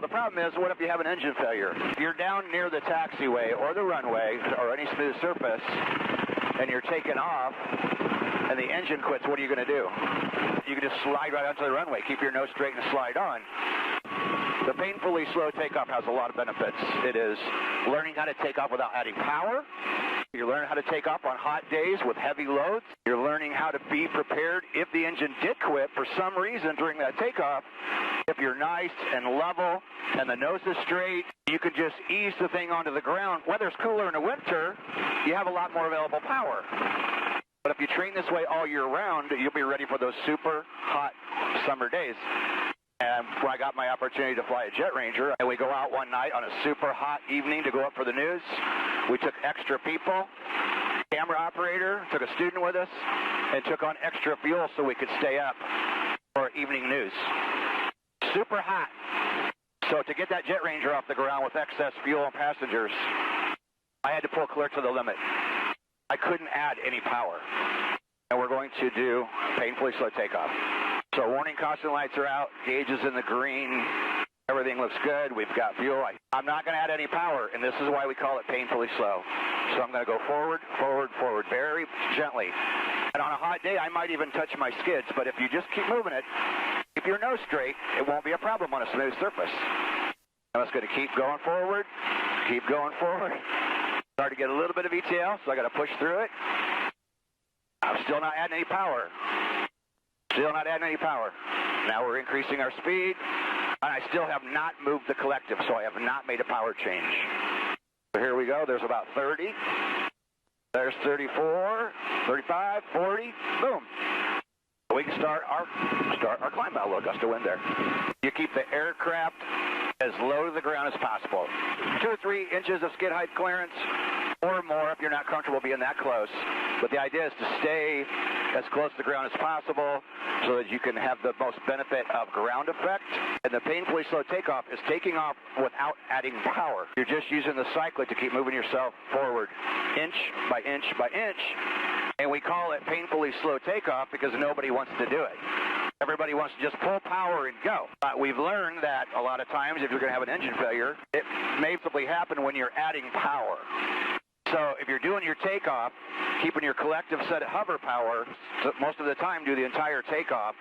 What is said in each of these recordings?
Well, the problem is, what if you have an engine failure? If you're down near the taxiway or the runway or any smooth surface and you're taking off and the engine quits, what are you going to do? You can just slide right onto the runway, keep your nose straight and slide on. The painfully slow takeoff has a lot of benefits. It is learning how to take off without adding power. You're learning how to take off on hot days with heavy loads. You're learning how to be prepared if the engine did quit for some reason during that takeoff. If you're nice and level and the nose is straight, you can just ease the thing onto the ground. Weather's cooler in the winter, you have a lot more available power. But if you train this way all year round, you'll be ready for those super hot summer days. And when I got my opportunity to fly a Jet Ranger, and we go out one night on a super hot evening to go up for the news, we took extra people, camera operator, took a student with us, and took on extra fuel so we could stay up for evening news. Super hot. So to get that Jet Ranger off the ground with excess fuel and passengers, I had to pull clear to the limit. I couldn't add any power. And we're going to do painfully slow takeoff. So warning caution lights are out, gauge is in the green, everything looks good, we've got fuel. I'm not going to add any power, and this is why we call it painfully slow. So I'm going to go forward, forward, forward, very gently. And on a hot day, I might even touch my skids, but if you just keep moving it, if your nose straight, it won't be a problem on a smooth surface. I'm just going to keep going forward, keep going forward. Start to get a little bit of ETL, so I got to push through it. I'm still not adding any power. Still not adding any power. Now we're increasing our speed, and I still have not moved the collective, so I have not made a power change. So here we go. There's about 30. There's 34, 35, 40. Boom. We can start our climb out. Look, gust of wind there. You keep the aircraft as low to the ground as possible. 2 or 3 inches of skid height clearance or more if you're not comfortable being that close. But the idea is to stay as close to the ground as possible so that you can have the most benefit of ground effect. And the painfully slow takeoff is taking off without adding power. You're just using the cyclic to keep moving yourself forward inch by inch by inch. And we call it painfully slow takeoff because nobody wants to do it. Everybody wants to just pull power and go. But we've learned that a lot of times if you're going to have an engine failure, it may simply happen when you're adding power. So if you're doing your takeoff, keeping your collective set at hover power, so most of the time do the entire takeoff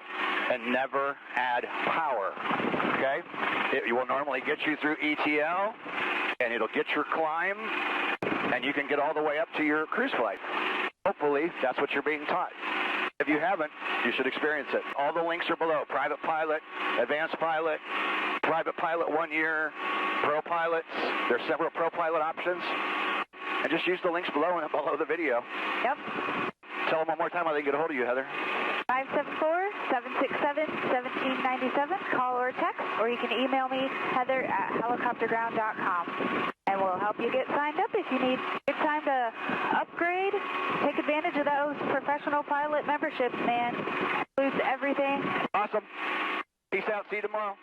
and never add power, okay? It will normally get you through ETL, and it'll get your climb, and you can get all the way up to your cruise flight. Hopefully, that's what you're being taught. If you haven't, you should experience it. All the links are below. Private pilot, advanced pilot, private pilot 1 year, pro pilots. There's several pro pilot options. And just use the links below and below the video. Yep. Tell them one more time how they can get a hold of you, Heather. 574-767-1797. Call or text, or you can email me, heather@helicopterground.com. And we'll help you get signed up if you need. It's time to upgrade. Take advantage of those professional pilot memberships, man. Includes everything. Awesome. Peace out. See you tomorrow.